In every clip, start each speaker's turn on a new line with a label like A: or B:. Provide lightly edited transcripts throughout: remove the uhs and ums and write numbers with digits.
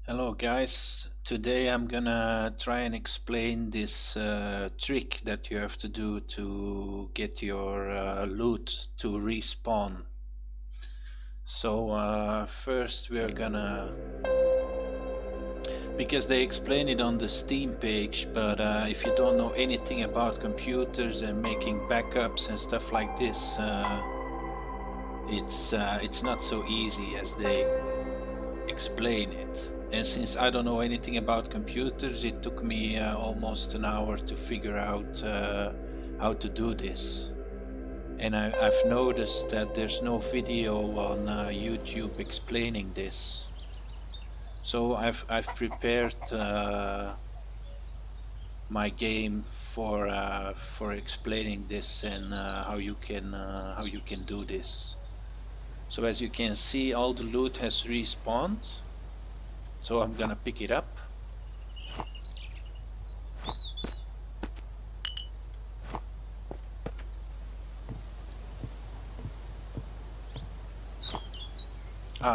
A: Hello guys, today I'm gonna try and explain this trick that you have to do to get your loot to respawn. So first we're gonna, because they explain it on the Steam page, but if you don't know anything about computers and making backups and stuff like this, it's not so easy as they explain it. And since I don't know anything about computers, it took me almost an hour to figure out how to do this. And I've noticed that there's no video on YouTube explaining this. So I've prepared my game for explaining this and how you can do this. So as you can see, all the loot has respawned. So I'm gonna pick it up.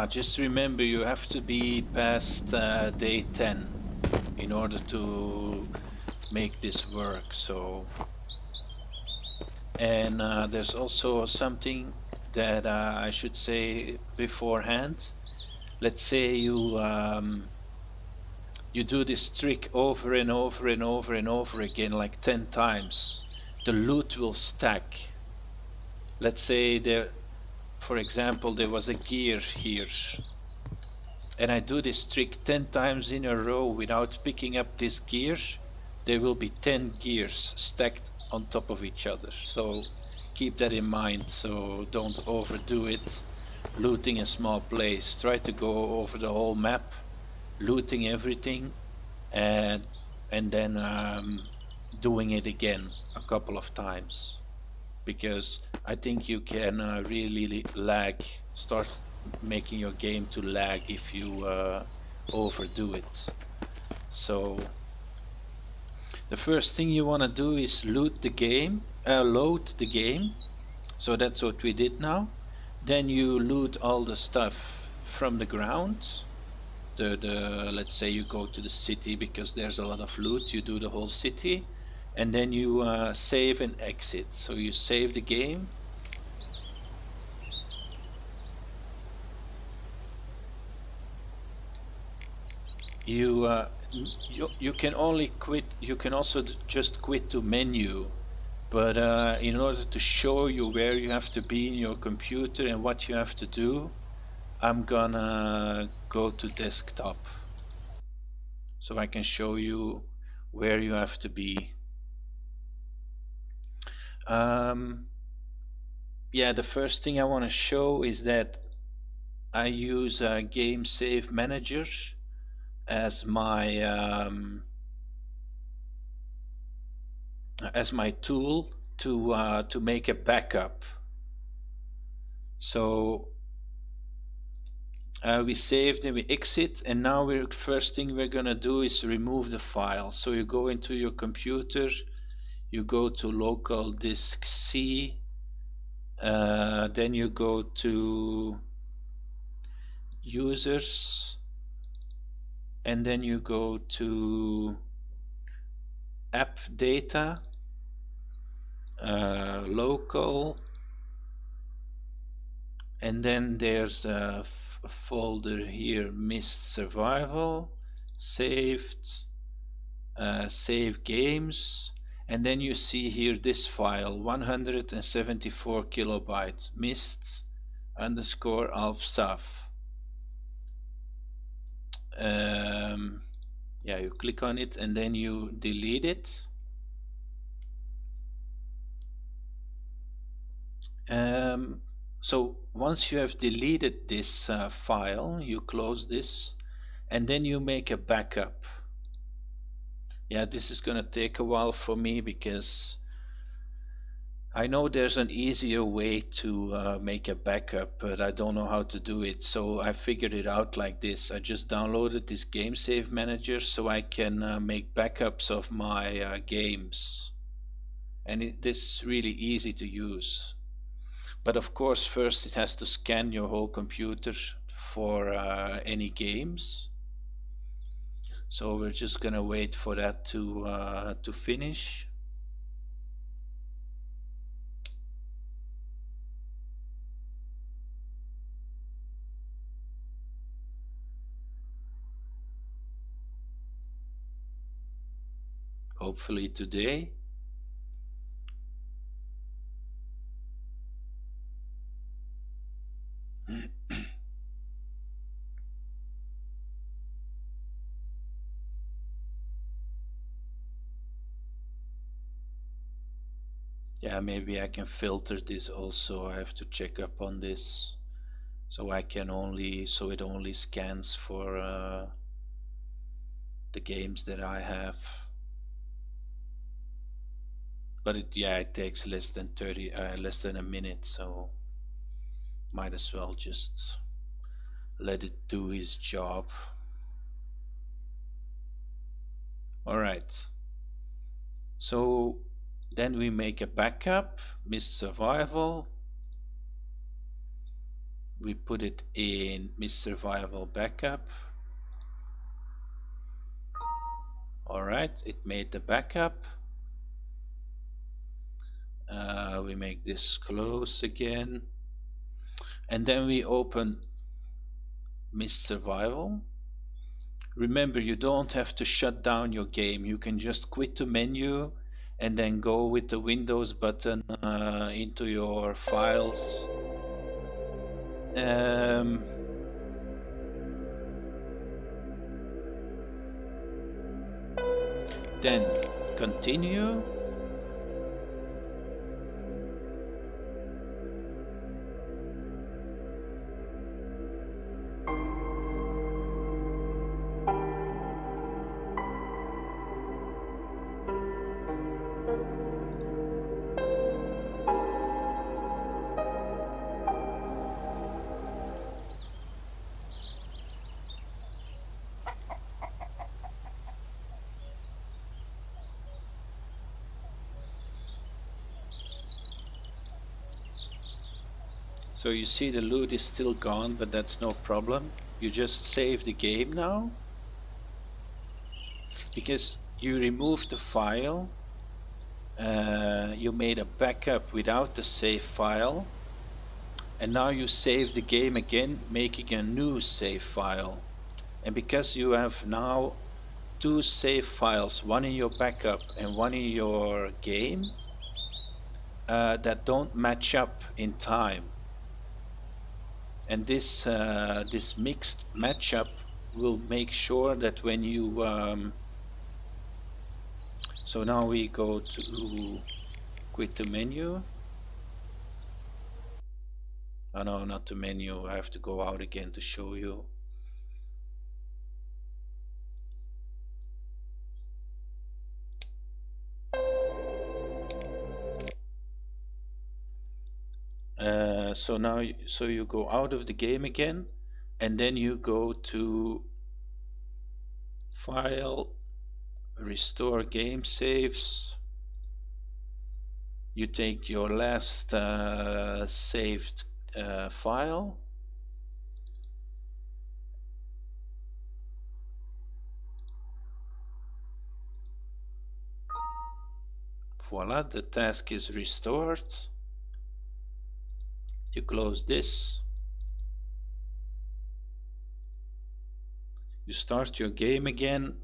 A: Just remember you have to be past day 10 in order to make this work. So, and there's also something that I should say beforehand. Let's say you do this trick over and over and over and over again, like 10 times. The loot will stack. Let's say there, for example, there was a gear here, and I do this trick 10 times in a row without picking up this gear. There will be 10 gears stacked on top of each other. So keep that in mind, so don't overdo it looting a small place. Try to go over the whole map, looting everything, and then doing it again a couple of times, because I think you can really start making your game to lag if you overdo it. So the first thing you want to do is load the game. So that's what we did now. Then you loot all the stuff from the ground. Let's say you go to the city because there's a lot of loot. You do the whole city, and then you save and exit. So you save the game. You can only quit. You can also just quit to menu, but in order to show you where you have to be in your computer and what you have to do, I'm gonna go to desktop so I can show you where you have to be. Yeah, the first thing I want to show is that I use a game save manager as my tool to make a backup. So we saved and we exit, and now first thing we're gonna do is remove the file. So you go into your computer, you go to local disk C, then you go to users, and then you go to app data, local, and then there's a folder here, missed survival, saved, save games, and then you see here this file, 174 kilobytes, missed underscore alpsaf. Yeah, you click on it and then you delete it. So once you have deleted this file, you close this and then you make a backup. Yeah, this is gonna take a while for me because I know there's an easier way to make a backup, but I don't know how to do it. So I figured it out like this. I just downloaded this game save manager so I can make backups of my games, and this is really easy to use. But of course first it has to scan your whole computer for any games. So we're just gonna wait for that to finish. Hopefully today. Yeah, maybe I can filter this also. I have to check up on this. So I can only, so it only scans for the games that I have. But yeah, it takes less than less than a minute, so might as well just let it do his job. Alright, so then we make a backup, Mist Survival. We put it in Mist Survival backup. Alright, it made the backup. We make this close again, and then we open Mist Survival. Remember, you don't have to shut down your game. You can just quit the menu and then go with the Windows button into your files. Then continue. So you see the loot is still gone, but that's no problem. You just save the game now, because you removed the file, you made a backup without the save file, and now you save the game again, making a new save file. And because you have now two save files, one in your backup and one in your game, that don't match up in time. And this this mixed matchup will make sure that when you so now we go to quit the menu. Oh no, not the menu, I have to go out again to show you. So now you go out of the game again, and then you go to File, Restore Game Saves. You take your last saved file, voila, the task is restored. You close this, you start your game again,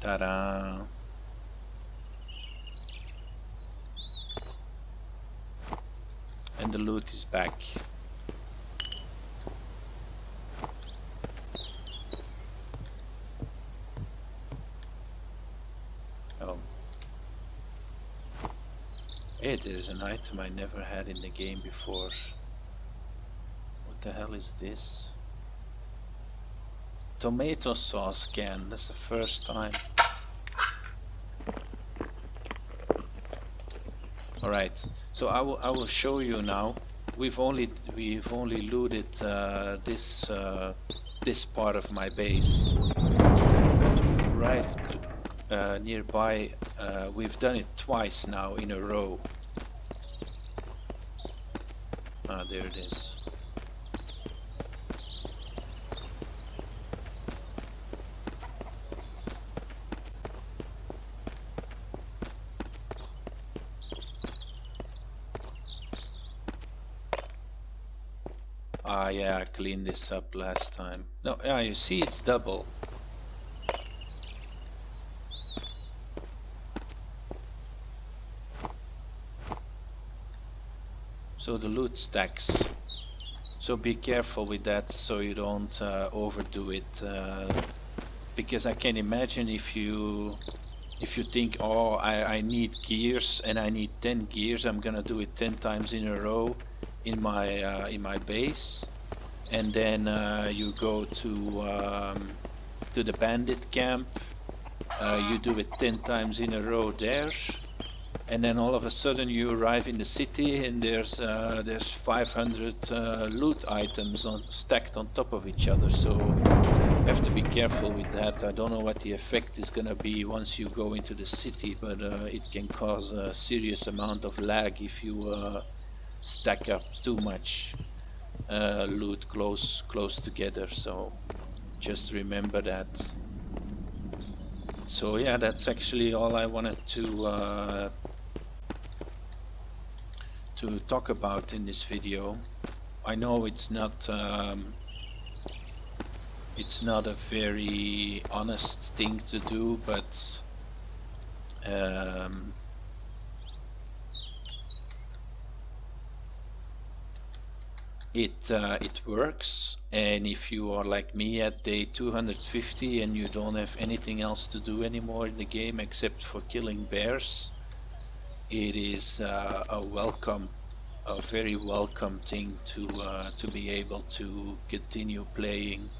A: ta-da! And the loot is back. Wait, there's an item I never had in the game before. What the hell is this? Tomato sauce can. That's the first time. Alright, so I will show you now. We've only looted this part of my base. But right nearby, we've done it twice now in a row. Ah, there it is. Ah, yeah, I cleaned this up last time. No, yeah, you see it's double. So the loot stacks. So be careful with that so you don't overdo it. Because I can imagine if you think, oh, I need gears and I need 10 gears, I'm gonna do it 10 times in a row in my base, and then you go to the bandit camp, you do it 10 times in a row there, and then all of a sudden you arrive in the city and there's 500 loot items stacked on top of each other. So you have to be careful with that. I don't know what the effect is gonna be once you go into the city, but it can cause a serious amount of lag if you stack up too much loot close together. So just remember that. So yeah, that's actually all I wanted to talk about in this video. I know it's not a very honest thing to do, but it works. And if you are like me at day 250 and you don't have anything else to do anymore in the game except for killing bears, it is a very welcome thing to be able to continue playing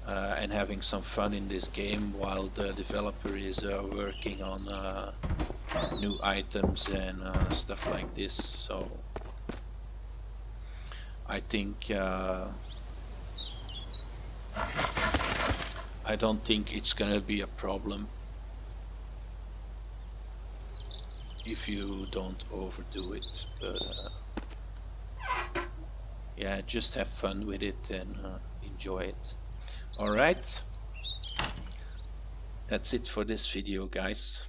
A: and having some fun in this game while the developer is working on new items and stuff like this. So I think I don't think it's gonna be a problem if you don't overdo it, but yeah, just have fun with it and enjoy it. Alright, that's it for this video, guys.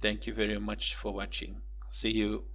A: Thank you very much for watching. See you.